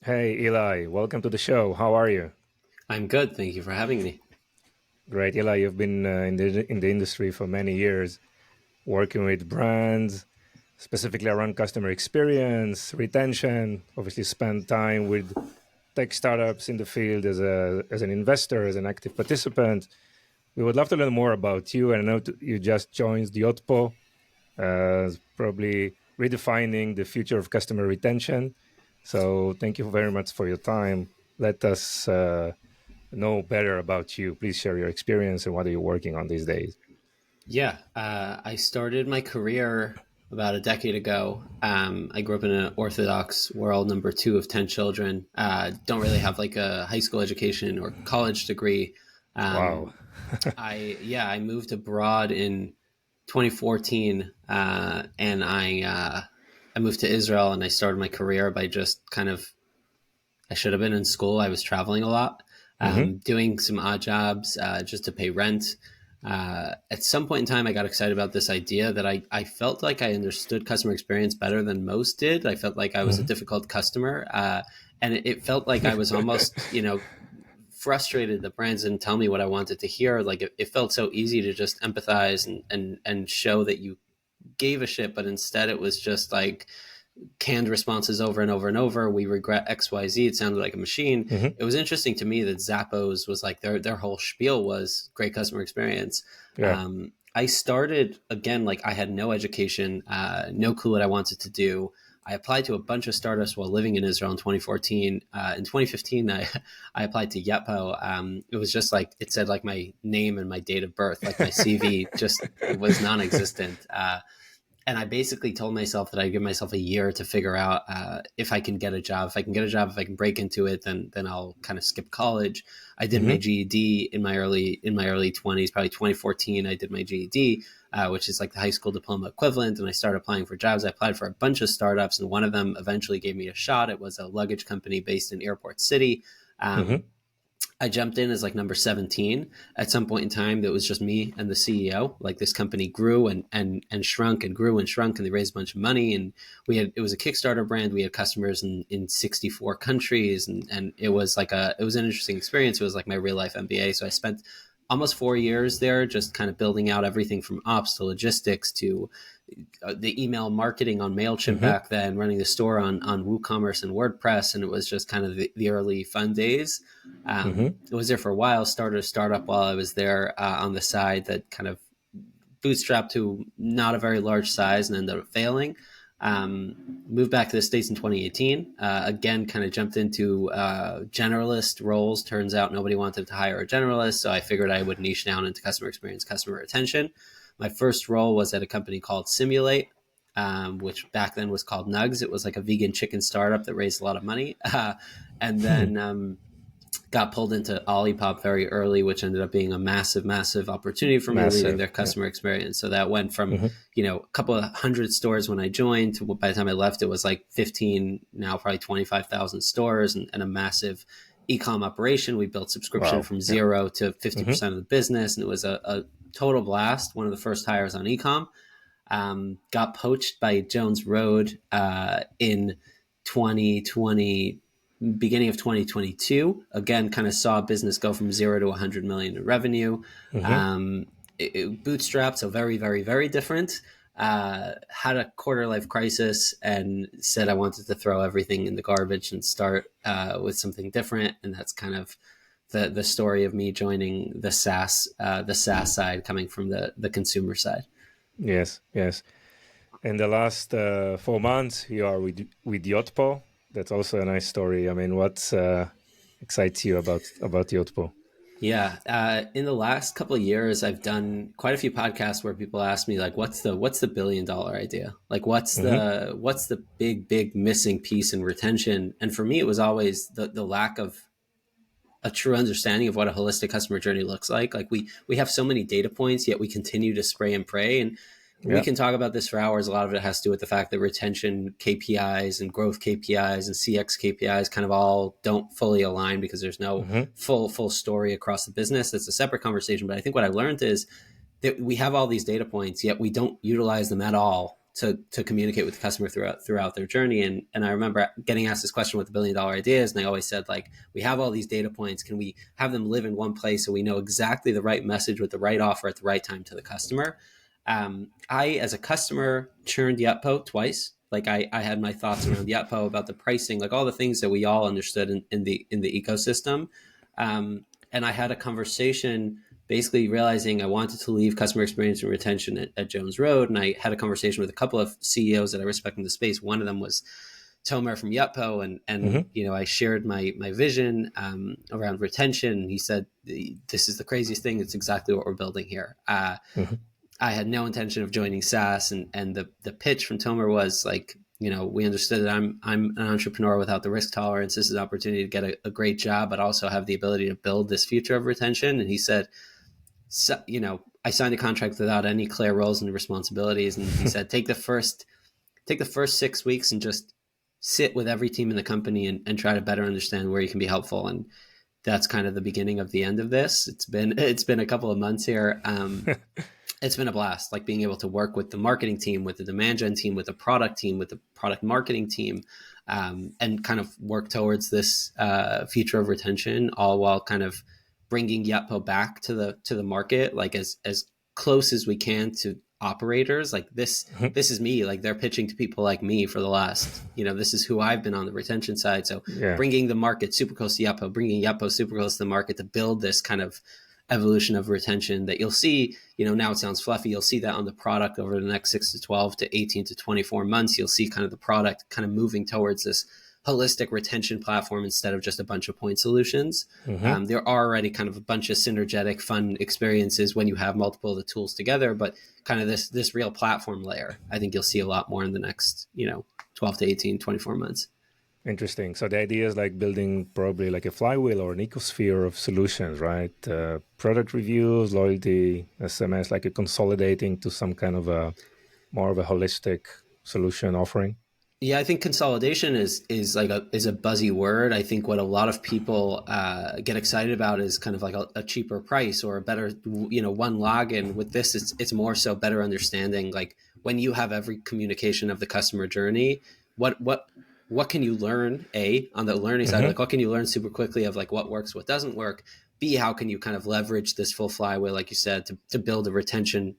Hey Eli, welcome to the show. How are you? I'm good. Thank you for having me. Great, Eli. You've been in the industry for many years, working with brands, specifically around customer experience, retention. Obviously, spent time with tech startups in the field as an investor, as an active participant. We would love to learn more about you. And I know you just joined the Yotpo, probably redefining the future of customer retention. So, thank you very much for your time. Let us know better about you. Please share your experience and what are you working on these days. I started my career about a decade ago. I grew up in an Orthodox world, number two of 10 children. Don't really have like a high school education or college degree. Wow. Um, I moved abroad in 2014, and I moved to Israel and I started my career by just I should have been in school. I was traveling a lot, Hmm. doing some odd jobs just to pay rent. At some point in time, I got excited about this idea that I felt like I understood customer experience better than most did. I felt like I was a Hmm. difficult customer. And it felt like I was almost, frustrated that brands didn't tell me what I wanted to hear. Like it felt so easy to just empathize and show that you gave a shit, but instead it was just like canned responses over and over and over. We regret XYZ. It sounded like a machine. Hmm. It was interesting to me that Zappos was like their whole spiel was great customer experience. Yeah. I started again, like I had no education, no clue what I wanted to do. I applied to a bunch of startups while living in Israel in 2014. In 2015, I applied to Yotpo. It was just like, it said like my name and my date of birth, like my CV just was non-existent. And I basically told myself that I give myself a year to figure out if I can get a job. If I can get a job, if I can break into it, then I'll kind of skip college. I did my Hmm. GED in my early 20s, probably 2014. I did my GED, which is like the high school diploma equivalent, and I started applying for jobs. I applied for a bunch of startups, and one of them eventually gave me a shot. It was a luggage company based in Airport City. Hmm. Um, I jumped in as like number 17. At some point in time, it was just me and the CEO. Like this company grew and shrunk and grew and shrunk, and they raised a bunch of money. And it was a Kickstarter brand. We had customers in 64 countries, and it was an interesting experience. It was like my real life MBA. So I spent almost 4 years there, just kind of building out everything from ops to logistics to the email marketing on MailChimp Hmm. back then, running the store on WooCommerce and WordPress. And it was just kind of the early fun days. Hmm. I was there for a while, started a startup while I was there on the side that kind of bootstrapped to not a very large size and ended up failing. Moved back to the States in 2018. Again, kind of jumped into generalist roles. Turns out nobody wanted to hire a generalist, so I figured I would niche down into customer experience, customer retention. My first role was at a company called Simulate, which back then was called Nugs. It was like a vegan chicken startup that raised a lot of money. And then got pulled into Olipop very early, which ended up being a massive, massive opportunity for me, leading Massive. their Yeah. customer experience. So that went from, Hmm. a couple of hundred stores when I joined to by the time I left, it was like 15, now probably 25,000 stores and a massive e-com operation. We built subscription Wow. from Yeah. zero to Hmm. 50% of the business. And it was a total blast. One of the first hires on e-com. Got poached by Jones Road in 2020, beginning of 2022. Again, kind of saw business go from zero to 100 million in revenue. Hmm. Bootstrapped, so very, very, very different. Had a quarter life crisis and said I wanted to throw everything in the garbage and start with something different. And that's kind of the story of me joining the SaaS side, coming from the consumer side. Yes. Yes. In the last 4 months, you are with Yotpo. That's also a nice story. I mean, what excites you about Yotpo? Yeah, in the last couple of years, I've done quite a few podcasts where people ask me like, "What's the billion-dollar idea? Like, Hmm. what's the big missing piece in retention?" And for me, it was always the lack of a true understanding of what a holistic customer journey looks like. Like we have so many data points, yet we continue to spray and pray. And we Yeah. can talk about this for hours. A lot of it has to do with the fact that retention KPIs and growth KPIs and CX KPIs kind of all don't fully align because there's no Hmm. full story across the business. That's a separate conversation. But I think what I learned is that we have all these data points, yet we don't utilize them at all to communicate with the customer throughout their journey. And I remember getting asked this question with the $1 billion ideas, and I always said, like, we have all these data points. Can we have them live in one place so we know exactly the right message with the right offer at the right time to the customer? I, as a customer, churned Yotpo twice. Like I had my thoughts around Yotpo about the pricing, like all the things that we all understood in the ecosystem. And I had a conversation basically realizing I wanted to leave customer experience and retention at Jones Road. And I had a conversation with a couple of CEOs that I respect in the space. One of them was Tomer from Yotpo. And you know, I shared my vision around retention. And he said, this is the craziest thing. It's exactly what we're building here. I had no intention of joining SaaS, and the pitch from Tomer was like, you know, we understood that I'm an entrepreneur without the risk tolerance. This is an opportunity to get a great job, but also have the ability to build this future of retention. And he said, so, you know, I signed a contract without any clear roles and responsibilities. And he said, take the first 6 weeks and just sit with every team in the company and try to better understand where you can be helpful. And that's kind of the beginning of the end of this. It's been a couple of months here. It's been a blast, like being able to work with the marketing team, with the demand gen team, with the product team, with the product marketing team, and kind of work towards this future of retention, all while kind of bringing Yotpo back to the market, like as close as we can to operators. Like this is me, like they're pitching to people like me for the last, you know, this is who I've been on the retention side. So bringing the market super close to Yotpo, bringing Yotpo super close to the market to build this kind of evolution of retention that you'll see, you know, now it sounds fluffy. You'll see that on the product over the next 6 to 12 to 18 to 24 months. You'll see kind of the product kind of moving towards this holistic retention platform instead of just a bunch of point solutions. There are already kind of a bunch of synergetic, fun experiences when you have multiple of the tools together, but kind of this real platform layer, I think you'll see a lot more in the next, you know, 12 to 18, 24 months. Interesting. So the idea is like building probably like a flywheel or an ecosphere of solutions, right? Product reviews, loyalty, SMS, like a consolidating to some kind of a more of a holistic solution offering. Yeah, I think consolidation is a buzzy word. I think what a lot of people get excited about is kind of like a cheaper price or a better, you know, one login. With this, it's more so better understanding, like when you have every communication of the customer journey, what can you learn, A, on the learning side, like what can you learn super quickly of like what works, what doesn't work, B, how can you kind of leverage this full flywheel, like you said, to build a retention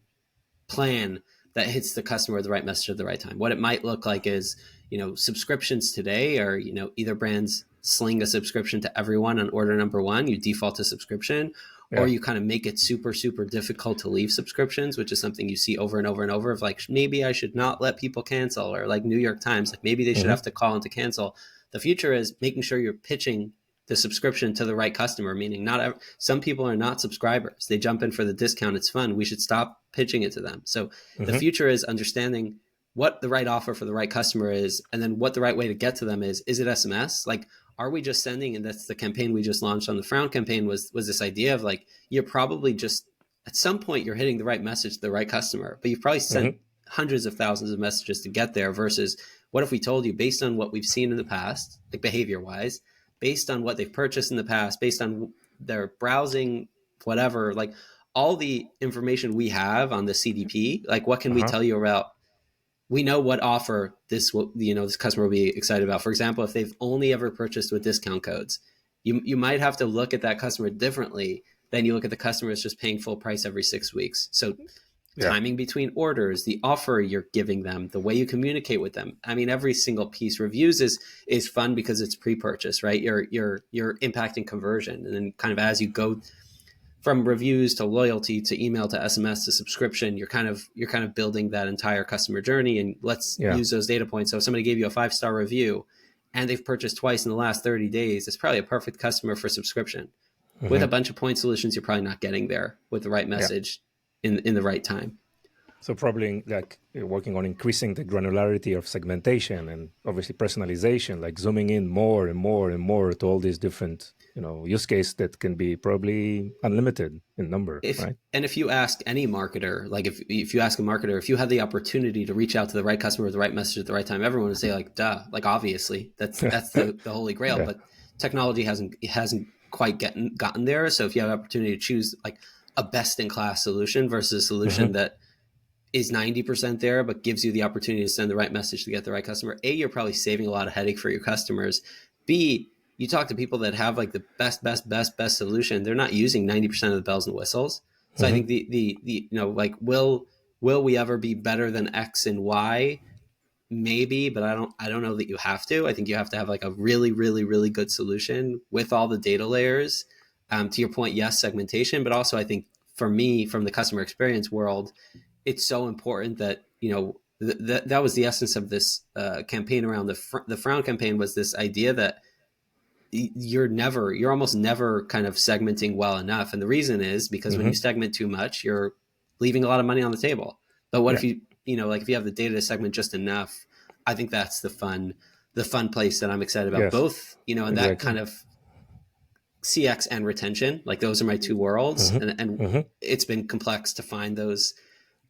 plan that hits the customer with the right message at the right time. What it might look like is, you know, subscriptions today are, you know, either brands sling a subscription to everyone on order number one, you default to subscription, or you kind of make it super, super difficult to leave subscriptions, which is something you see over and over and over of like, maybe I should not let people cancel, or like New York Times, like maybe they should have to call in to cancel. The future is making sure you're pitching the subscription to the right customer, meaning some people are not subscribers. They jump in for the discount. It's fun. We should stop pitching it to them. So the future is understanding what the right offer for the right customer is, and then what the right way to get to them is. Is it SMS? Like, are we just sending, and that's the campaign we just launched on the Frown campaign, was this idea of like, you're probably just, at some point you're hitting the right message to the right customer, but you've probably sent hundreds of thousands of messages to get there, versus what if we told you, based on what we've seen in the past, like behavior wise, based on what they've purchased in the past, based on their browsing, whatever, like all the information we have on the CDP, like what can we tell you about? We know what offer this customer will be excited about. For example, if they've only ever purchased with discount codes, you might have to look at that customer differently than you look at the customer that's just paying full price every 6 weeks. So timing between orders, the offer you're giving them, the way you communicate with them. I mean, every single piece. Reviews is fun because it's pre-purchase, right? You're impacting conversion, and then kind of as you go from reviews to loyalty to email to SMS to subscription, you're kind of building that entire customer journey. And let's use those data points. So if somebody gave you a 5-star review and they've purchased twice in the last 30 days, it's probably a perfect customer for subscription. With a bunch of point solutions, you're probably not getting there with the right message in the right time. So probably like working on increasing the granularity of segmentation and obviously personalization, like zooming in more and more and more to all these different, you know, use cases that can be probably unlimited in number, right? And if you ask any marketer, like if you ask a marketer, if you had the opportunity to reach out to the right customer with the right message at the right time, everyone would say like, duh, like obviously that's the holy grail. But technology hasn't quite gotten there. So if you have an opportunity to choose like a best in class solution versus a solution that is 90% there, but gives you the opportunity to send the right message to get the right customer, A, you're probably saving a lot of headache for your customers. B, you talk to people that have like the best solution. They're not using 90% of the bells and whistles. So I think Mm-hmm. the like, will we ever be better than X and Y? Maybe, but I don't know that you have to. I think you have to have like a really good solution with all the data layers. To your point, yes, segmentation, but also I think for me, from the customer experience world, it's so important that that was the essence of this campaign around the frown campaign, was this idea that you're almost never kind of segmenting well enough, and the reason is because when you Mm-hmm. segment too much, you're leaving a lot of money on the table. But what Yeah. if like if you have the data to segment just enough? I think that's the fun place that I'm excited about, Yes. both and that Exactly. kind of CX and retention. Like those are my two worlds, Mm-hmm. and Mm-hmm. it's been complex to find those,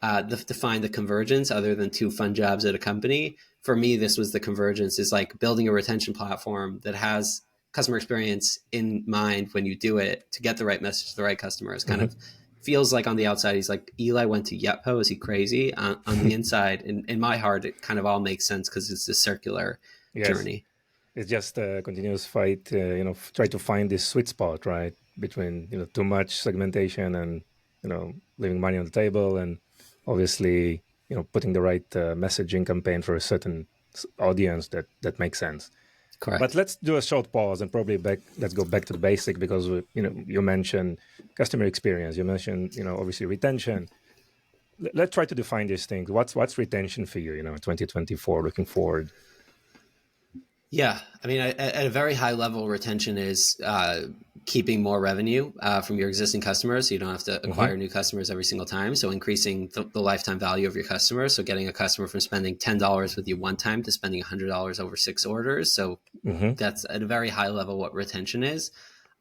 to find the convergence other than two fun jobs at a company. For me, this was the convergence, is like building a retention platform that has customer experience in mind when you do it to get the right message to the right customers. Kind of feels like on the outside, he's like, Eli went to Yotpo. Is he crazy? On the Mm-hmm. inside, in my heart, it kind of all makes sense because it's a circular Yes. journey. It's just a continuous fight, try to find this sweet spot, right? Between, too much segmentation and, leaving money on the table, and obviously, putting the right messaging campaign for a certain audience that makes sense. But Correct. let's do a short pause and probably let's go back to the basic, because you mentioned customer experience, you mentioned, obviously retention. Let's try to define these things. What's retention for you, 2024, looking forward? Yeah, I mean, at a very high level, retention is keeping more revenue from your existing customers. So you don't have to Mm-hmm. acquire new customers every single time. So increasing the lifetime value of your customers. So getting a customer from spending $10 with you one time to spending $100 over 6 orders. So Mm-hmm. that's at a very high level what retention is.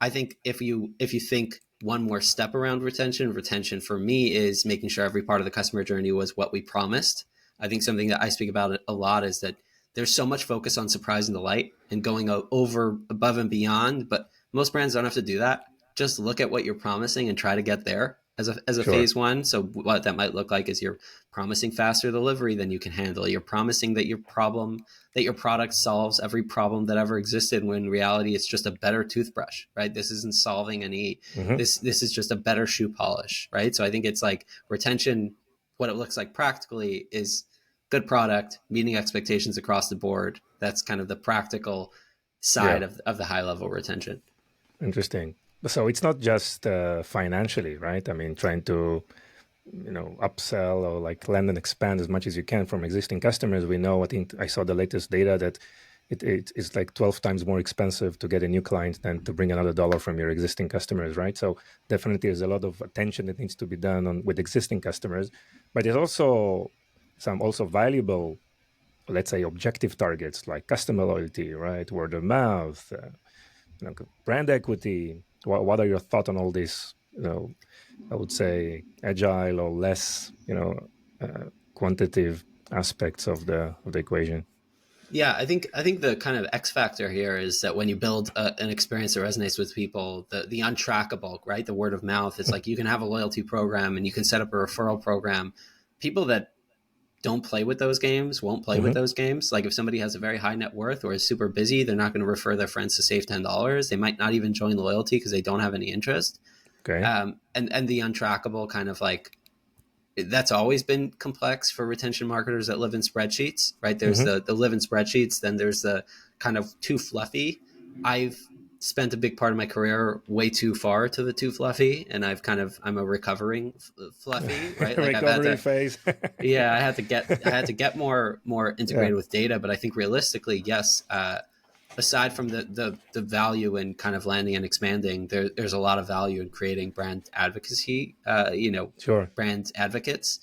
I think if you think one more step around retention for me is making sure every part of the customer journey was what we promised. I think something that I speak about a lot is that there's so much focus on surprise and delight and going over above and beyond, but most brands don't have to do that. Just look at what you're promising and try to get there as a Sure. phase one. So what that might look like is you're promising faster delivery than you can handle. You're promising that your product solves every problem that ever existed, when in reality it's just a better toothbrush, right? This isn't solving any, Mm-hmm. this is just a better shoe polish, right? So I think it's like retention, what it looks like practically is good product, meeting expectations across the board. That's kind of the practical Yeah. side of the high level retention. Interesting. So it's not just financially, right? I mean, trying to, upsell or like land and expand as much as you can from existing customers. We know, I think I saw the latest data that it's like 12 times more expensive to get a new client than to bring another dollar from your existing customers, right? So definitely there's a lot of attention that needs to be done with existing customers, but there's also some also valuable, let's say, objective targets like customer loyalty, right? Word of mouth, brand equity. What are your thoughts on all this? I would say agile or less, quantitative aspects of the equation. Yeah, I think the kind of X factor here is that when you build an experience that resonates with people, the untrackable, right? The word of mouth. It's like you can have a loyalty program and you can set up a referral program. People that don't play with those games won't play with Mm-hmm. those games. Like if somebody has a very high net worth or is super busy, they're not going to refer their friends to save $10. They might not even join loyalty because they don't have any interest. Okay. And the untrackable kind of like, that's always been complex for retention marketers that live in spreadsheets, right? There's Mm-hmm. the live in spreadsheets, then there's the kind of too fluffy. I've spent a big part of my career way too far to the too fluffy, and I'm a recovering fluffy, right? Like I've had Recovery to, phase. yeah, I had to get more Yeah. integrated with data, but I think realistically, yes, aside from the value in kind of landing and expanding, there's a lot of value in creating brand advocacy, Sure. brand advocates,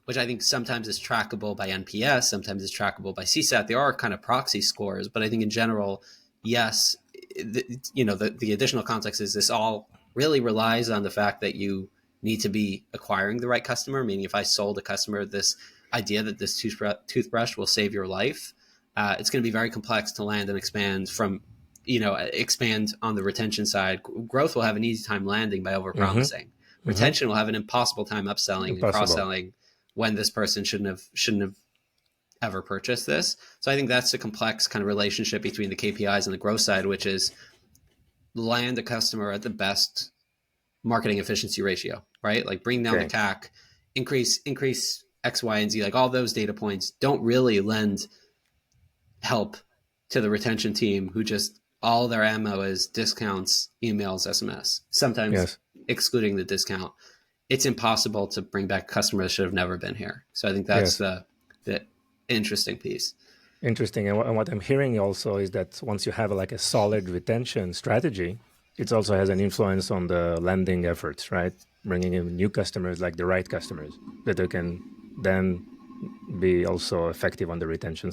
which I think sometimes is trackable by NPS, sometimes is trackable by CSAT. There are kind of proxy scores, but I think in general, yes, the additional context is this all really relies on the fact that you need to be acquiring the right customer. Meaning, if I sold a customer this idea that this toothbrush will save your life, it's going to be very complex to land and expand expand on the retention side. Growth will have an easy time landing by Mm-hmm. overpromising, Hmm. Retention will have an impossible time upselling and Impossible. cross-selling when this person shouldn't have ever purchased this. So I think that's a complex kind of relationship between the KPIs and the growth side, which is land a customer at the best marketing efficiency ratio, right? Like bring down the Okay. CAC, increase X, Y, and Z. Like all those data points don't really lend help to the retention team who just all their ammo is discounts, emails, SMS, sometimes Yes. excluding the discount. It's impossible to bring back customers that should have never been here. So I think that's Yes. the interesting piece. Interesting. And what I'm hearing also is that once you have like a solid retention strategy, it also has an influence on the lending efforts, right? Bringing in new customers, like the right customers, that they can then be also effective on the retention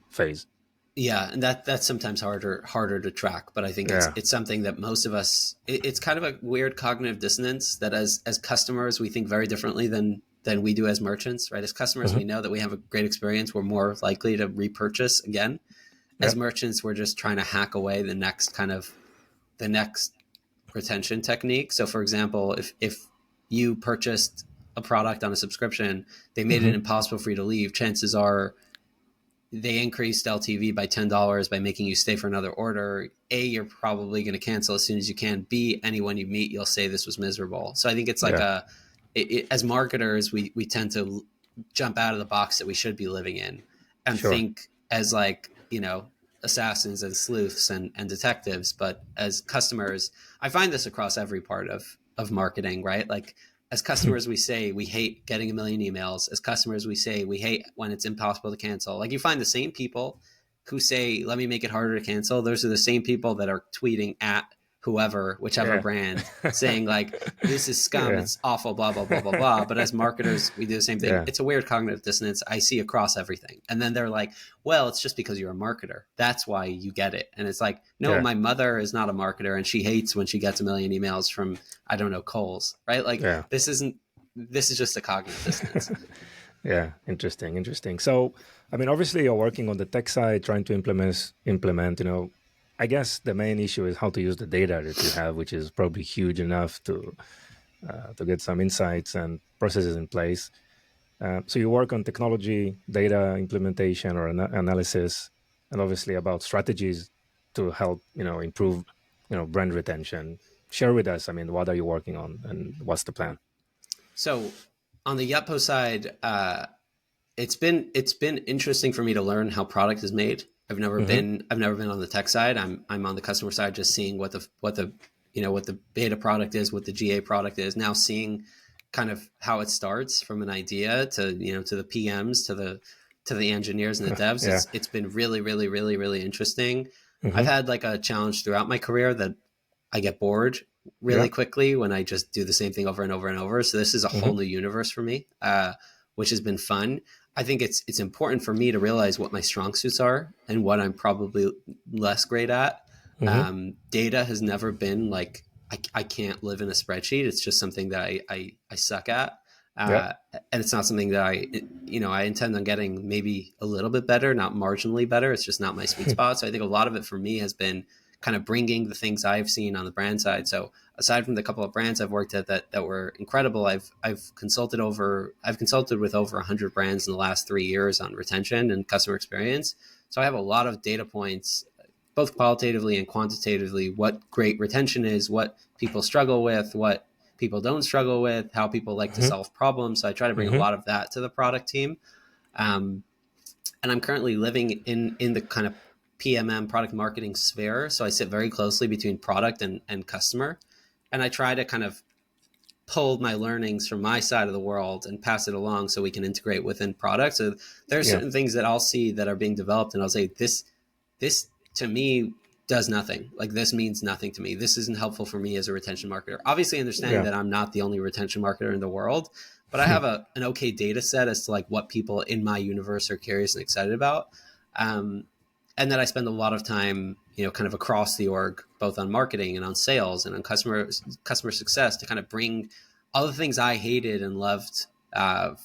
phase. Yeah, and that's sometimes harder to track, but I think Yeah. it's something that most of us it's kind of a weird cognitive dissonance that as customers we think very differently than we do as merchants, right? As customers Hmm. we know that we have a great experience, we're more likely to repurchase again. As Yeah. merchants, we're just trying to hack away the next retention technique. So for example, if you purchased a product on a subscription, they made it Hmm. impossible for you to leave, chances are they increased LTV by $10 by making you stay for another order. A, you're probably going to cancel as soon as you can. B, anyone you meet, you'll say this was miserable. So I think it's like Yeah. as marketers, we tend to jump out of the box that we should be living in and Sure. think as like, assassins and sleuths and detectives. But as customers, I find this across every part of marketing, right? Like as customers, we say we hate getting a million emails. As customers, we say we hate when it's impossible to cancel. Like you find the same people who say, let me make it harder to cancel. Those are the same people that are tweeting at whoever, whichever Yeah. brand, saying like, this is scum. Yeah. It's awful, blah, blah, blah, blah, blah. But as marketers, we do the same thing. Yeah. It's a weird cognitive dissonance I see across everything. And then they're like, well, it's just because you're a marketer. That's why you get it. And it's like, no, Yeah. my mother is not a marketer and she hates when she gets a million emails from, I don't know, Kohl's, right? Like Yeah. this is just a cognitive dissonance. Yeah, interesting, interesting. So, I mean, obviously, you're working on the tech side, trying to implement. I guess the main issue is how to use the data that you have, which is probably huge enough to get some insights and processes in place. So, you work on technology, data implementation or analysis, and obviously about strategies to help improve brand retention. Share with us. I mean, what are you working on, and what's the plan? So on the Yotpo side, it's been interesting for me to learn how product is made. Mm-hmm. I've never been on the tech side. I'm on the customer side, just seeing what the beta product is, what the GA product is. Now seeing kind of how it starts from an idea to the PMs to the engineers and the devs. Yeah. It's been really really really really interesting. I've Mm-hmm. had like a challenge throughout my career that I get bored Yeah. really quickly when I just do the same thing over and over and over. So this is a whole Mm-hmm. new universe for me, which has been fun. I think it's important for me to realize what my strong suits are and what I'm probably less great at. Mm-hmm. Data has never been like I can't live in a spreadsheet. It's just something that I suck at. Yeah. And it's not something that I intend on getting maybe a little bit better, not marginally better. It's just not my sweet spot. So I think a lot of it for me has been kind of bringing the things I've seen on the brand side. So aside from the couple of brands I've worked at that were incredible, I've consulted with over 100 brands in the last 3 years on retention and customer experience. So I have a lot of data points, both qualitatively and quantitatively, what great retention is, what people struggle with, what people don't struggle with, how people like to Mm-hmm. solve problems. So I try to bring a Mm-hmm. lot of that to the product team. Um, and I'm currently living in the kind of PMM product marketing sphere. So I sit very closely between product and customer. And I try to kind of pull my learnings from my side of the world and pass it along so we can integrate within product. So there are Yeah. certain things that I'll see that are being developed and I'll say, this to me does nothing. Like this means nothing to me. This isn't helpful for me as a retention marketer. Obviously understanding Yeah. that I'm not the only retention marketer in the world, but I have an okay data set as to like what people in my universe are curious and excited about. Um, and that I spend a lot of time, kind of across the org, both on marketing and on sales and on customer success to kind of bring all the things I hated and loved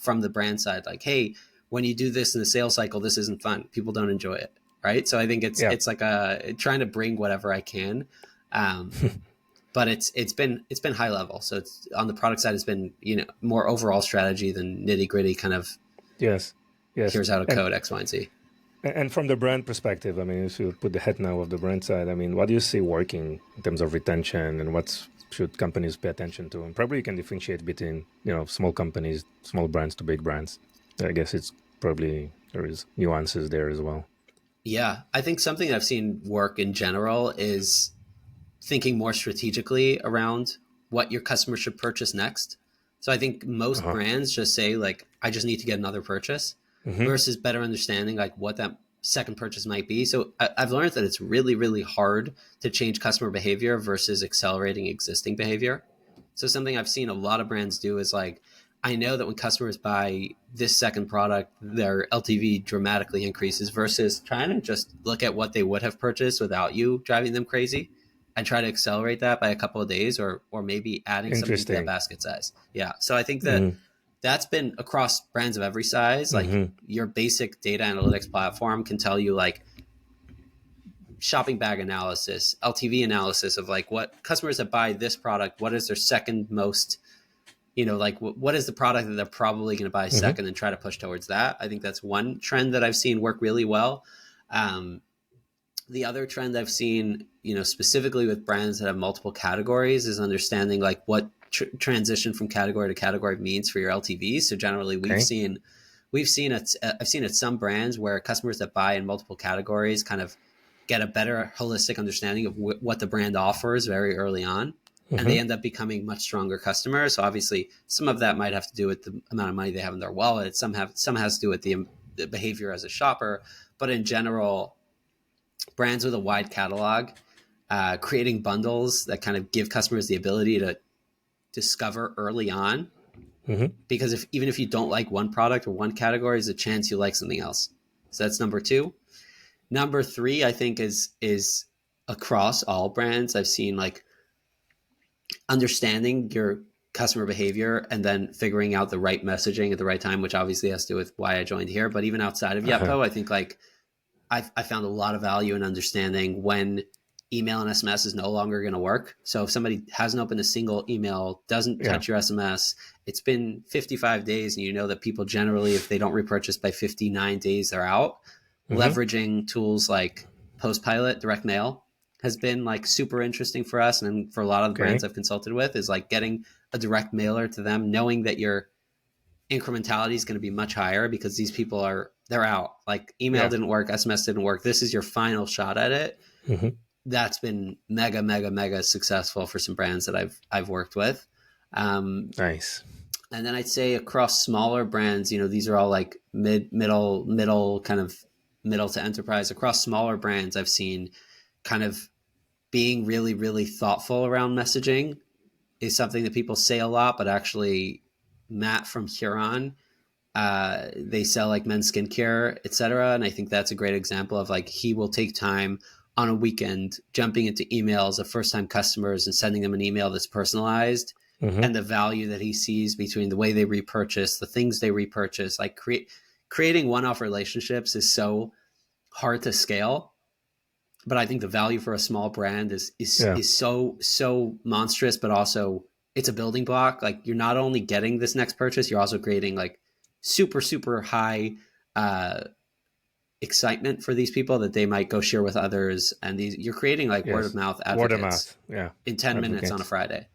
from the brand side. Like, hey, when you do this in the sales cycle, this isn't fun. People don't enjoy it, right? So I think it's Yeah. it's like trying to bring whatever I can. Um, but it's been high level. So it's on the product side, it's been, more overall strategy than nitty gritty kind of Yes, yes. here's how to code X, Y, and Z. And from the brand perspective, I mean, if you put the head now of the brand side, I mean, what do you see working in terms of retention, and what should companies pay attention to? And probably you can differentiate between, small companies, small brands to big brands. I guess it's probably there is nuances there as well. Yeah, I think something I've seen work in general is thinking more strategically around what your customer should purchase next. So I think most Uh-huh. brands just say like, I just need to get another purchase Mm-hmm. versus better understanding like what that second purchase might be. So I've learned that it's really, really hard to change customer behavior versus accelerating existing behavior. So something I've seen a lot of brands do is like, I know that when customers buy this second product, their LTV dramatically increases versus trying to just look at what they would have purchased without you driving them crazy and try to accelerate that by a couple of days or maybe adding something to that Interesting. basket size. Yeah. So I think that Mm-hmm. that's been across brands of every size. Like Mm-hmm. your basic data analytics platform can tell you like shopping bag analysis, LTV analysis of like what customers that buy this product, what is their second most, like what is the product that they're probably going to buy Mm-hmm. second and try to push towards that. I think that's one trend that I've seen work really well. Um, the other trend I've seen, specifically with brands that have multiple categories, is understanding like what transition from category to category means for your LTV. So generally, Okay. I've seen at some brands where customers that buy in multiple categories kind of get a better holistic understanding of what the brand offers very early on, and Mm-hmm. they end up becoming much stronger customers. So obviously, some of that might have to do with the amount of money they have in their wallet. Some has to do with the behavior as a shopper, but in general, brands with a wide catalog, creating bundles that kind of give customers the ability to discover early on. Mm-hmm. Because even if you don't like one product or one category, there's a chance you like something else. So that's number two. Number three, I think is across all brands. I've seen like understanding your customer behavior and then figuring out the right messaging at the right time, which obviously has to do with why I joined here. But even outside of Uh-huh. Yotpo, I think like I found a lot of value in understanding when email and SMS is no longer going to work. So if somebody hasn't opened a single email, doesn't Yeah. touch your SMS, it's been 55 days, and you know that people generally, if they don't repurchase by 59 days, they're out. Mm-hmm. Leveraging tools like Postpilot, direct mail has been like super interesting for us. And for a lot of the brands Okay. I've consulted with is like getting a direct mailer to them, knowing that your incrementality is going to be much higher because these people they're out. Like email Yeah. didn't work, SMS didn't work. This is your final shot at it. Mm-hmm. That's been mega, mega, mega successful for some brands that I've worked with. Um, Nice. and then I'd say across smaller brands, these are all like middle kind of middle to enterprise. Across smaller brands, I've seen kind of being really, really thoughtful around messaging is something that people say a lot, but actually Matt from Huron, they sell like men's skincare, etc. And I think that's a great example of like he will take time on a weekend jumping into emails of first time customers and sending them an email that's personalized, Mm-hmm. and the value that he sees between the way they repurchase, the things they repurchase, like creating one off relationships is so hard to scale. But I think the value for a small brand Yeah. is so monstrous, but also it's a building block. Like you're not only getting this next purchase, you're also creating like super high uh, excitement for these people that they might go share with others, and these you're creating like word of Yes. mouth Word of advocates mouth. Yeah. in 10 minutes on a Advocates. Friday.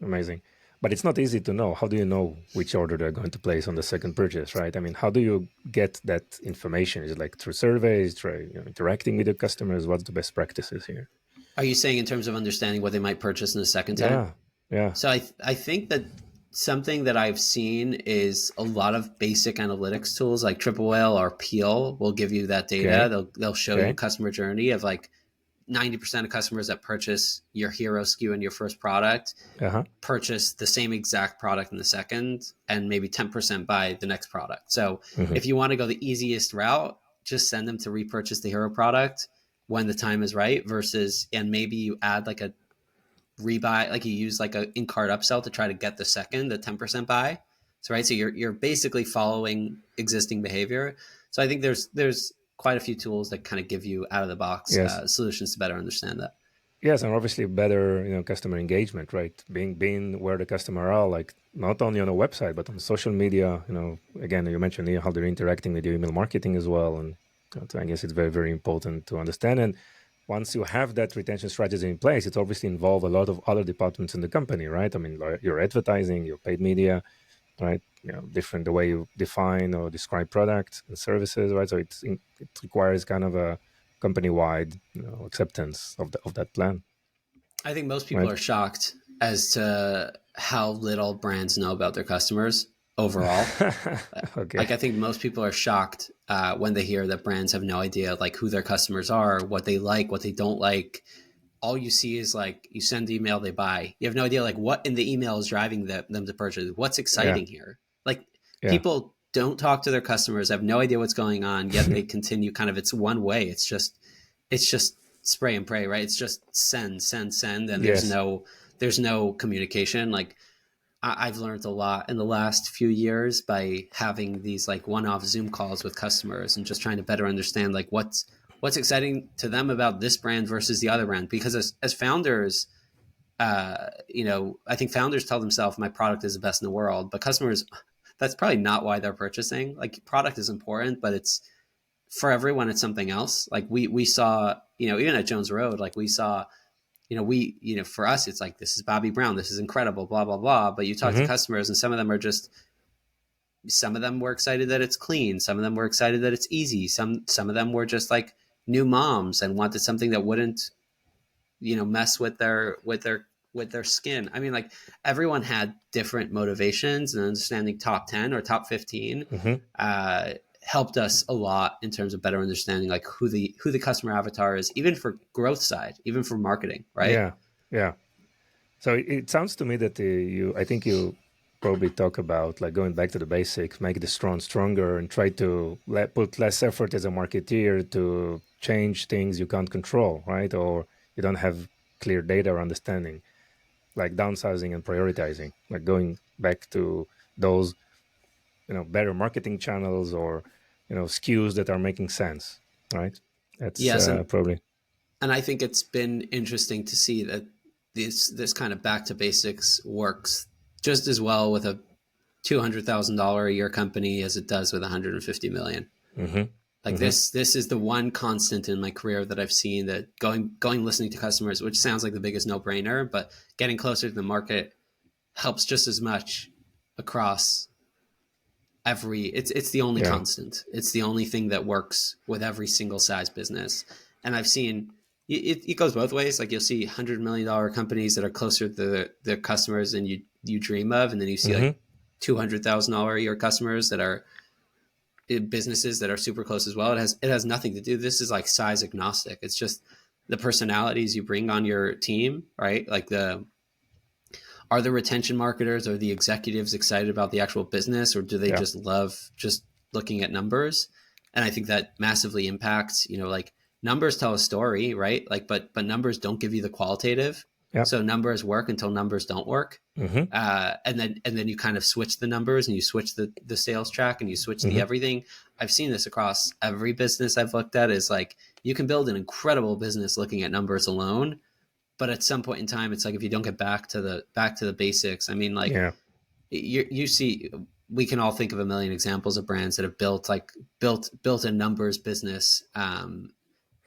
Amazing. But it's not easy to know. How do you know which order they're going to place on the second purchase, right? I mean, how do you get that information? Is it like through surveys, through interacting with your customers? What's the best practices here? Are you saying in terms of understanding what they might purchase in the second time? Yeah. Yeah. So I think that something that I've seen is a lot of basic analytics tools like Triple Whale or Peel will give you that data. Okay. They'll show you Okay. customer journey of like 90% of customers that purchase your hero SKU in your first product Uh-huh. purchase the same exact product in the second, and maybe 10% buy the next product. So Mm-hmm. if you want to go the easiest route, just send them to repurchase the hero product when the time is right versus, and maybe you add like a rebuy, like you use like a in-cart upsell to try to get the 10% buy. So right, so you're basically following existing behavior. So I think there's quite a few tools that kind of give you out of the box Yes. solutions to better understand that. Yes, and obviously better, customer engagement, right? Being where the customer are, like not only on a website but on social media. Again, you mentioned how they're interacting with your email marketing as well, and I guess it's very, very important to understand. And once you have that retention strategy in place, it obviously involve a lot of other departments in the company, right? I mean, like your advertising, your paid media, right? Different the way you define or describe products and services, right? So it requires kind of a company-wide, acceptance of that plan, I think most people right? are shocked as to how little brands know about their customers overall. Okay. Like I think most people are shocked when they hear that brands have no idea like who their customers are, what they like, what they don't like. All you see is like you send the email, they buy. You have no idea like what in the email is driving them to purchase. What's Yeah. exciting here? Like Yeah. people don't talk to their customers, have no idea what's going on, yet they continue kind of it's one way. It's just spray and pray, right? It's just send, send, send, and there's Yes. no communication. Like I've learned a lot in the last few years by having these like one-off Zoom calls with customers and just trying to better understand like what's exciting to them about this brand versus the other brand. Because as founders, I think founders tell themselves my product is the best in the world, but customers, that's probably not why they're purchasing. Like product is important, but it's for everyone, it's something else. Like we saw, even at Jones Road, like we saw for us, it's like, this is Bobby Brown. This is incredible, blah, blah, blah. But you talk to Hmm. customers and some of them were excited that it's clean. Some of them were excited that it's easy. Some of them were just like new moms and wanted something that wouldn't, mess with their skin. I mean, like everyone had different motivations, and understanding top 10 or top 15 Hmm. helped us a lot in terms of better understanding like who the customer avatar is, even for growth side, even for marketing, right? Yeah. Yeah. So it sounds to me that I think you probably talk about like going back to the basics, make the strong stronger, and try to put less effort as a marketeer to change things you can't control, right? Or you don't have clear data or understanding, like downsizing and prioritizing, like going back to those, better marketing channels or, SKUs that are making sense, right? That's Yes, and probably. and I think it's been interesting to see that this kind of back to basics works just as well with a $200,000 a year company as it does with 150 million. Hmm. Like Hmm. this is the one constant in my career that I've seen, that going listening to customers, which sounds like the biggest no brainer, but getting closer to the market helps just as much across it's the only Yeah. constant. It's the only thing that works with every single size business. And I've seen it goes both ways. Like you'll see $100 million companies that are closer to the customers than you dream of, and then you see Hmm. like $200,000 a year customers that are businesses that are super close as well. It has nothing to do. This is like size agnostic. It's just the personalities you bring on your team, right? Like are the retention marketers or the executives excited about the actual business, or do they Yeah. just love just looking at numbers? And I think that massively impacts, like numbers tell a story, right? Like, but numbers don't give you the qualitative. Yeah. So numbers work until numbers don't work. Hmm. And then you kind of switch the numbers, and you switch the sales track, and you switch the Hmm. everything. I've seen this across every business I've looked at, is like you can build an incredible business looking at numbers alone, but at some point in time, it's like if you don't get back to the basics. I mean, like Yeah. you see, we can all think of a million examples of brands that have built a numbers business,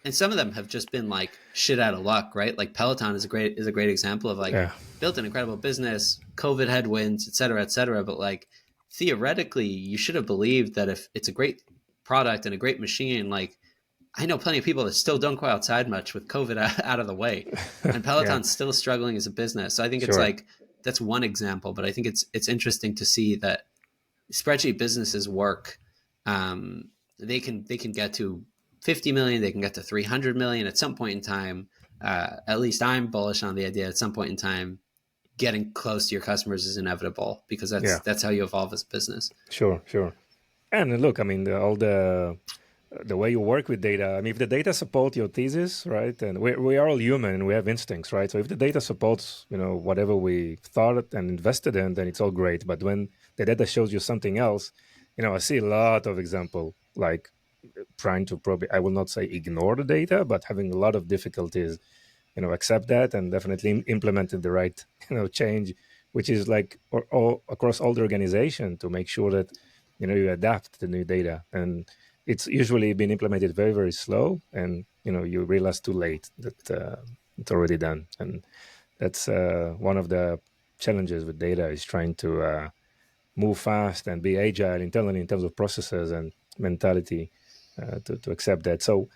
and some of them have just been like shit out of luck, right? Like Peloton is a great example of like Yeah. built an incredible business, COVID headwinds, et cetera, et cetera. But like theoretically, you should have believed that if it's a great product and a great machine, like I know plenty of people that still don't go outside much with COVID out of the way, and Yeah. Peloton's still struggling as a business. So I think it's Sure. like that's one example, but I think it's interesting to see that spreadsheet businesses work. They can get to 50 million, they can get to 300 million at some point in time. At least I'm bullish on the idea. At some point in time, getting close to your customers is inevitable, because that's Yeah. that's how you evolve as a business. Sure. Sure. And look, I mean, all the way you work with data. I mean, if the data support your thesis, right, and we are all human and we have instincts, right? So if the data supports, whatever we thought and invested in, then it's all great. But when the data shows you something else, I see a lot of example like trying to probably, I will not say ignore the data, but having a lot of difficulties accept that and definitely implement the right change, which is like all across all the organization, to make sure that you adapt the new data. And it's usually been implemented very, very slow, and you realize too late that it's already done. And that's one of the challenges with data, is trying to move fast and be agile internally in terms of processes and mentality, to accept that. So,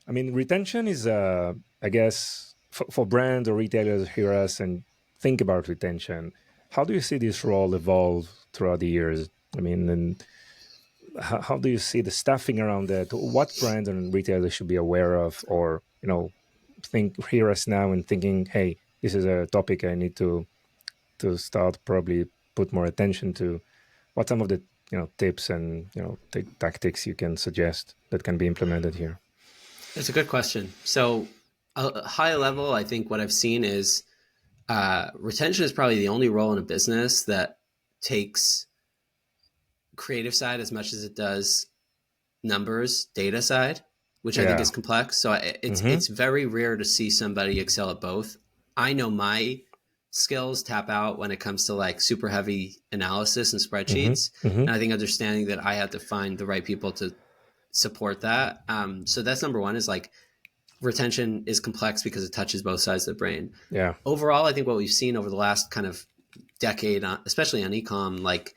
I mean, retention is, I guess, for brands or retailers hear us and think about retention. How do you see this role evolve throughout the years? I mean, and how do you see the staffing around that? What brands and retailers should be aware of, or hear us now and thinking, hey, this is a topic I need to start probably put more attention to. What some of the tips and tactics you can suggest that can be implemented here? It's a good question. So, high level, I think what I've seen is retention is probably the only role in a business that takes creative side as much as it does numbers, data side, which I think Yeah. is complex. So it's very rare to see somebody excel at both. I know my skills tap out when it comes to like super heavy analysis and spreadsheets, and I think understanding that I had to find the right people to support that. So that's number one, is like retention is complex because it touches both sides of the brain. Yeah. Overall, I think what we've seen over the last kind of decade, especially on ecom, like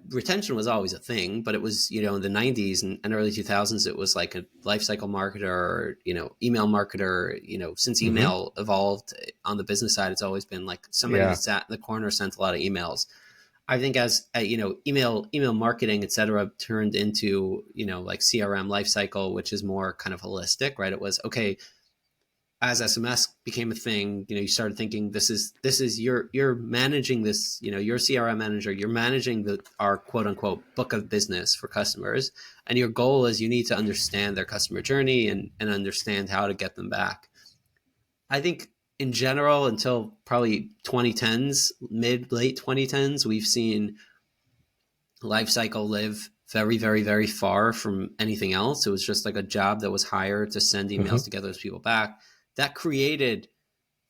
retention was always a thing, but it was, in the 90s and early 2000s, it was like a lifecycle marketer, or, email marketer. Since email evolved on the business side, it's always been like somebody that sat in the corner, sent a lot of emails. I think as email marketing, et cetera, turned into, like CRM lifecycle, which is more kind of holistic, right? It was, okay, as SMS became a thing, you started thinking, this is you're managing this, you're a CRM manager, you're managing our quote unquote book of business for customers. And your goal is you need to understand their customer journey and understand how to get them back. I think in general, until probably 2010s, late 2010s, we've seen lifecycle live very, very, very far from anything else. It was just like a job that was hired to send emails to get those people back. That created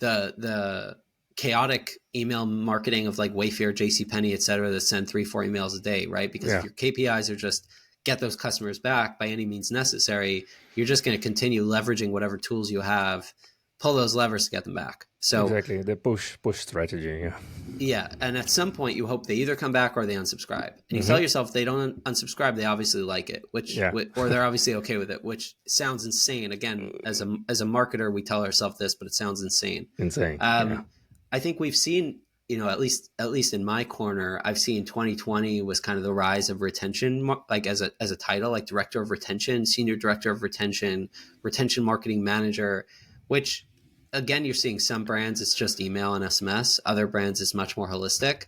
the chaotic email marketing of like Wayfair, JCPenney, et cetera, that send 3-4 emails a day, right? Because if your KPIs are just get those customers back by any means necessary, you're just going to continue leveraging whatever tools you have, pull those levers to get them back. So exactly, the push strategy. Yeah. Yeah, and at some point you hope they either come back or they unsubscribe. And you tell yourself if they don't unsubscribe, they obviously like it, or they're obviously okay with it, which sounds insane. Again, as a marketer, we tell ourselves this, but it sounds insane. Insane. I think we've seen, at least in my corner, I've seen 2020 was kind of the rise of retention, like as a title, like director of retention, senior director of retention, retention marketing manager, which, again, you're seeing some brands, it's just email and SMS. Other brands, it's much more holistic.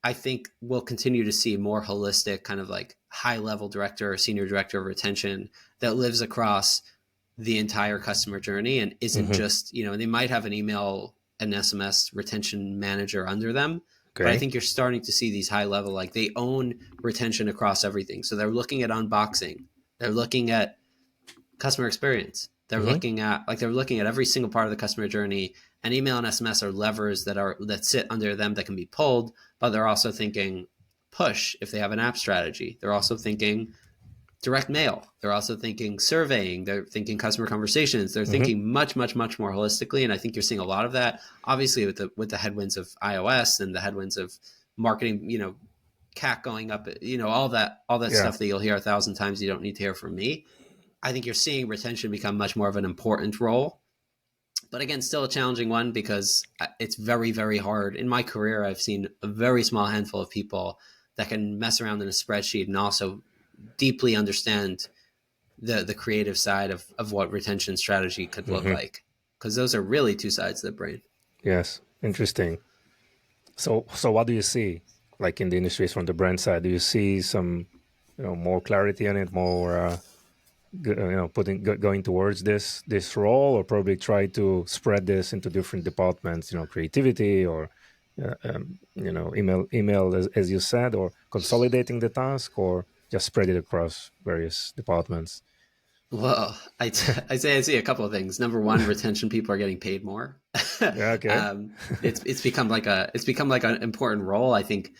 I think we'll continue to see more holistic, kind of like high level director or senior director of retention that lives across the entire customer journey and isn't just, they might have an email and SMS retention manager under them. Okay. But I think you're starting to see these high level, like they own retention across everything. So they're looking at unboxing. They're looking at customer experience. They're looking at every single part of the customer journey, and email and SMS are levers that sit under them that can be pulled, but they're also thinking push if they have an app strategy. They're also thinking direct mail. They're also thinking surveying. They're thinking customer conversations. They're thinking much, much, much more holistically. And I think you're seeing a lot of that, obviously, with the headwinds of iOS and the headwinds of marketing, CAC going up, all that stuff that you'll hear 1,000 times. You don't need to hear from me. I think you're seeing retention become much more of an important role, but again, still a challenging one because it's very, very hard. In my career, I've seen a very small handful of people that can mess around in a spreadsheet and also deeply understand the creative side of what retention strategy could look like, because those are really two sides of the brain. Yes, interesting. So what do you see, like in the industries from the brand side? Do you see some, more clarity on it, more going towards this role, or probably try to spread this into different departments, creativity or email as you said, or consolidating the task, or just spread it across various departments? Well, I say I see a couple of things. Number one, retention people are getting paid more. Yeah, okay. It's become like an important role. I think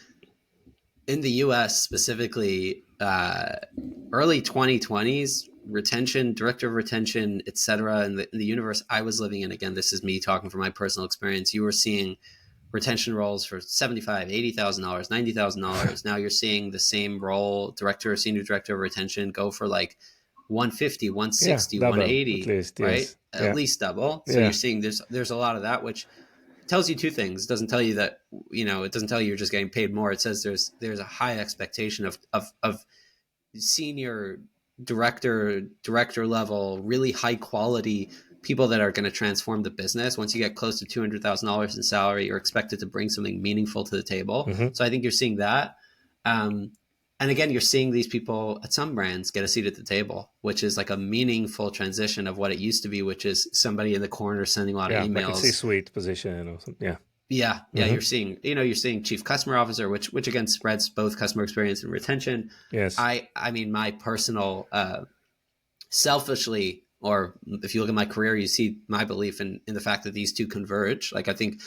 in the U.S. specifically, early 2020s, retention, director of retention, et cetera, in the universe I was living in. Again, this is me talking from my personal experience. You were seeing retention roles for $75,000, $80,000, $90,000. Now you're seeing the same role, director or senior director of retention, go for like 150, Yeah, 160, double at 180, least. right? Yes. At Yeah. least double. So you're Yeah. seeing there's a lot of that, which tells you two things. It doesn't tell you that, it doesn't tell you you're just getting paid more. It says there's a high expectation of senior director level, really high quality people that are going to transform the business. Once you get close to $200,000 in salary, you're expected to bring something meaningful to the table. Hmm. So I think you're seeing that. Um, and again, you're seeing these people at some brands get a seat at the table, which is like a meaningful transition of what it used to be, which is somebody in the corner sending a lot of Yeah, like a emails. C-suite position or something. Yeah. Yeah, Hmm. you're seeing chief customer officer, which again spreads both customer experience and retention. Yes. I mean, my personal, selfishly, or if you look at my career, you see my belief in the fact that these two converge. Like I think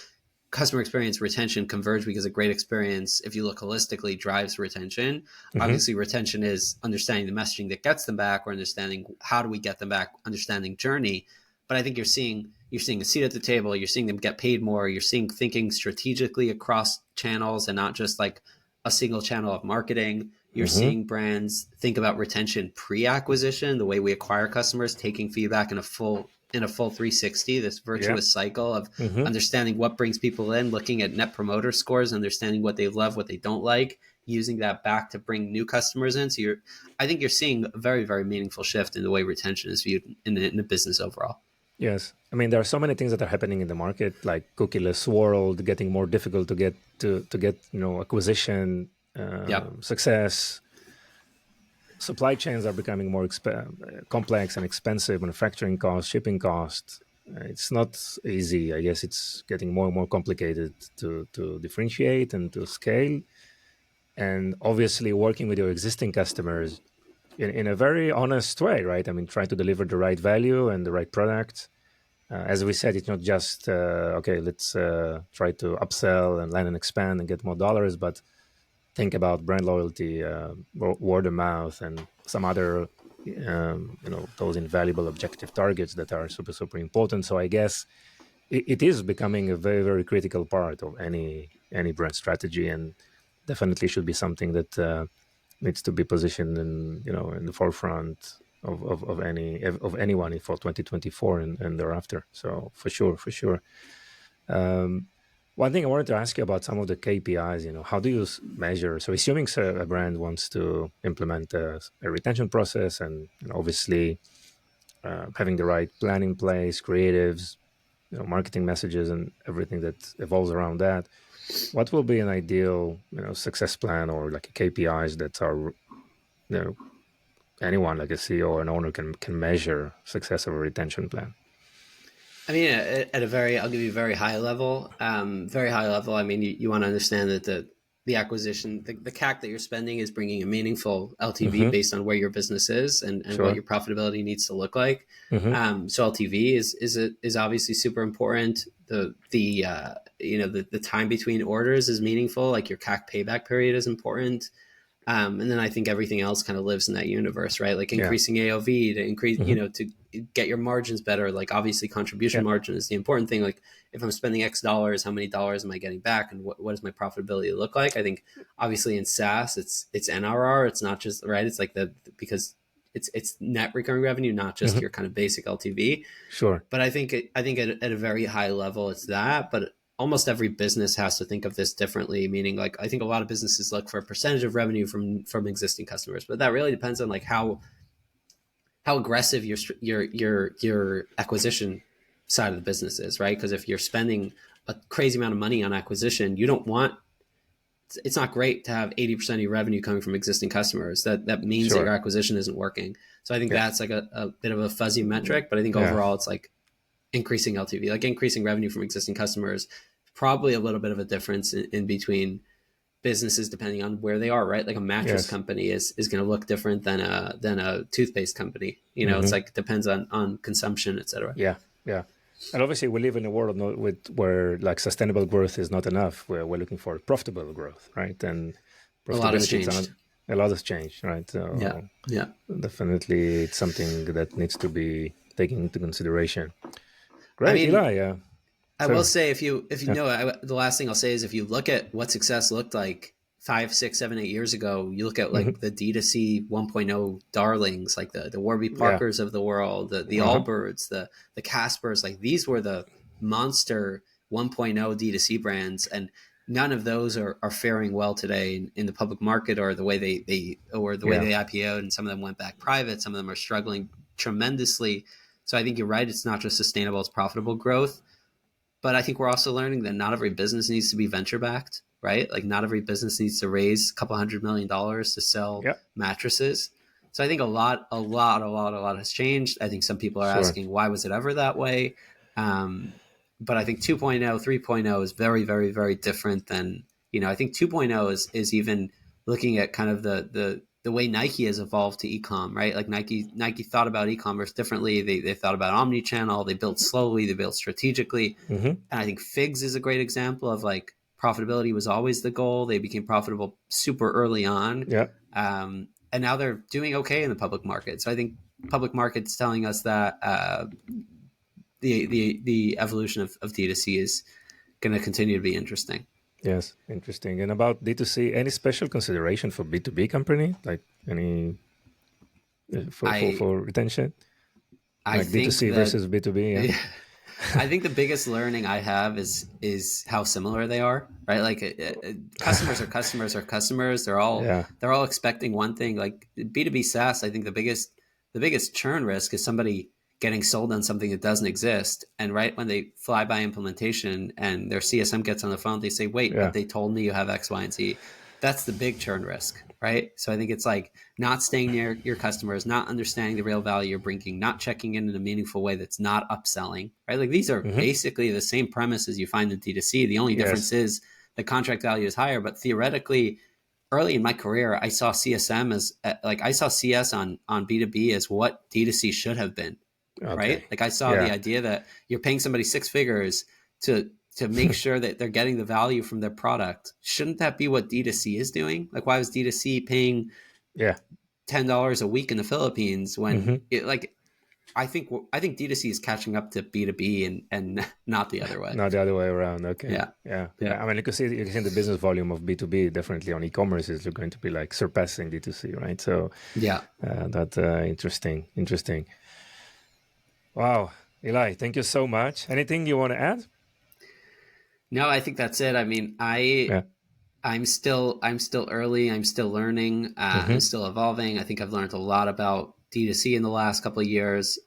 customer experience, retention converge because a great experience, if you look holistically, drives retention. Hmm. Obviously, retention is understanding the messaging that gets them back, or understanding how do we get them back, understanding journey. But I think you're seeing a seat at the table. You're seeing them get paid more. You're seeing thinking strategically across channels and not just like a single channel of marketing. You're Hmm. seeing brands think about retention pre-acquisition, the way we acquire customers, taking feedback in a full 360, this Yeah. virtuous cycle of Hmm. understanding what brings people in, looking at net promoter scores, understanding what they love, what they don't like, using that back to bring new customers in. So I think you're seeing a very, very meaningful shift in the way retention is viewed in the business overall. Yes. I mean, there are so many things that are happening in the market, like cookieless world, getting more difficult to get acquisition, Yep. success. Supply chains are becoming more complex and expensive. Manufacturing costs, shipping costs. It's not easy. I guess it's getting more and more complicated to differentiate and to scale. And obviously, working with your existing customers in a very honest way, right? I mean, try to deliver the right value and the right product. As we said, it's not just okay. Let's try to upsell and land and expand and get more dollars, but think about brand loyalty, word of mouth, and some other those invaluable objective targets that are super super important. So I guess it is becoming a very very critical part of any brand strategy, and definitely should be something that needs to be positioned in the forefront of anyone for 2024 and thereafter. So for sure, for sure. Um, One thing I wanted to ask you about some of the KPIs. How do you measure? So assuming a brand wants to implement a retention process, and obviously having the right plan in place, creatives, marketing messages, and everything that evolves around that. What will be an ideal, success plan or like KPIs that are, anyone like a CEO or an owner can measure success of a retention plan? I mean, I'll give you a very high level. Very high level. I mean, you want to understand that the acquisition, the CAC that you're spending is bringing a meaningful LTV Mm-hmm. based on where your business is and what Sure. your profitability needs to look like. Mm-hmm. So LTV is obviously super important. The time between orders is meaningful. Like your CAC payback period is important. And then I think everything else kind of lives in that universe, right? Like Yeah. increasing AOV to increase, Mm-hmm. to get your margins better. Like obviously contribution Yeah. margin is the important thing. Like if I'm spending X dollars, how many dollars am I getting back, and what does my profitability look like? I think obviously in SaaS, it's NRR. It's not just right. It's like because it's net recurring revenue, not just Mm-hmm. your kind of basic LTV. Sure. But I think at a very high level, it's that. But almost every business has to think of this differently. Meaning, like I think a lot of businesses look for a percentage of revenue from existing customers, but that really depends on like how aggressive your acquisition side of the business is, right? Because if you're spending a crazy amount of money on acquisition, you don't want it's not great to have 80% of your revenue coming from existing customers. That means that your Sure. acquisition isn't working. So I think Yeah. that's like a bit of a fuzzy metric, but I think Yeah. overall it's like increasing LTV, like increasing revenue from existing customers. Probably a little bit of a difference in between businesses depending on where they are, right? Like a mattress Yes. company is going to look different than a toothpaste company. You know, it's Hmm. like it depends on consumption, etc. Yeah. Yeah. And obviously, we live in a world where like sustainable growth is not enough. Where we're looking for profitable growth, right? And A lot has profitability is changed. a lot has changed, right? Yeah, So yeah. definitely, it's something that needs to be taken into consideration. I Great, mean, Eli. I will So say if you yeah. know, the last thing I'll say is if you look at what success looked like 5, 6, 7, 8 years ago, you look at Hmm. like the D2C 1.0 darlings, like the Warby Yeah. Parkers of the world, the Uh-huh. Allbirds, the Caspers, like these were the monster 1.0 D2C brands, and none of those are faring well today in the public market, or the way Yeah. they IPO'd, and some of them went back private. Some of them are struggling tremendously. So I think you're right. It's not just sustainable; it's profitable growth. But I think we're also learning that not every business needs to be venture backed, right? Like not every business needs to raise a couple $100 million to sell Yeah. mattresses. So I think a lot has changed. I think some people are Sure. asking, why was it ever that way? But I think 2.0, 3.0 is very, very, very different than, I think 2.0 is even looking at kind of the way Nike has evolved to e-com, right? Like Nike thought about e-commerce differently. They thought about omni-channel. They built slowly. They built strategically. Hmm. And I think Figs is a great example of like profitability was always the goal. They became profitable super early on. Yeah. And now they're doing okay in the public market. So I think public market's telling us that the evolution of D2C is going to continue to be interesting. Yes. Interesting. And about D2C, any special consideration for B2B company? Like any I for retention? I Like think D2C that versus B2B? Yeah. I think the biggest learning I have is how similar they are, right? Like customers are customers are customers. Yeah. They're all expecting one thing. Like B2B SaaS, I think the biggest churn risk is somebody getting sold on something that doesn't exist. And right when they fly by implementation and their CSM gets on the phone, they say, "Wait, but Yeah. they told me you have X, Y, and Z." That's the big churn risk, right? So I think it's like not staying near your customers, not understanding the real value you're bringing, not checking in a meaningful way that's not upselling, right? Like these are Hmm. basically the same premises you find in D2C. The only difference Yes. is the contract value is higher, but theoretically, early in my career, I saw CSM as like I saw CS on B2B as what D2C should have been, right? Okay. Like I saw the Yeah. idea that you're paying somebody six figures to make sure that they're getting the value from their product. Shouldn't that be what D2C is doing? Like why was D2C paying Yeah. $10 a week in the Philippines when Hmm. it like I think D2C is catching up to B2B and not the other way. Not the other way around. Okay. Yeah. Yeah. Yeah. Yeah. I mean, you can see the business volume of B2B definitely on e-commerce is going to be like surpassing D2C, right? So Yeah. that's interesting. Interesting. Wow. Eli, thank you so much. Anything you want to add? No, I think that's it. I mean, Yeah. I'm still early. I'm still learning. I'm Hmm. still evolving. I think I've learned a lot about D2C in the last couple of years.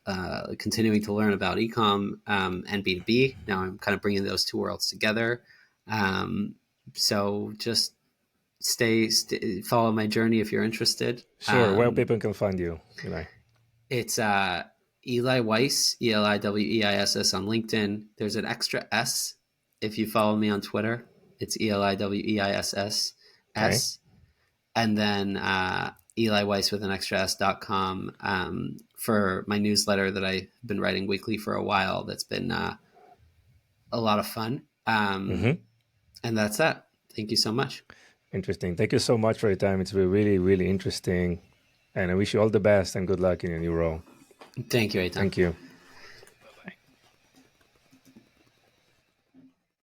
Continuing to learn about ecom and B2B. Now I'm kind of bringing those two worlds together. Um, so just follow my journey if you're interested. Sure. Where people can find you, Eli. It's Eli Weiss, ELIWEISS on LinkedIn. There's an extra S if you follow me on Twitter. It's ELIWEISS Okay. S. And then Eli Weiss with an extra S.com for my newsletter that I've been writing weekly for a while. That's been a lot of fun. Hmm. And that's that. Thank you so much. Interesting. Thank you so much for your time. It's been really, really interesting. And I wish you all the best and good luck in your new role. Thank you, Aitan. Thank you.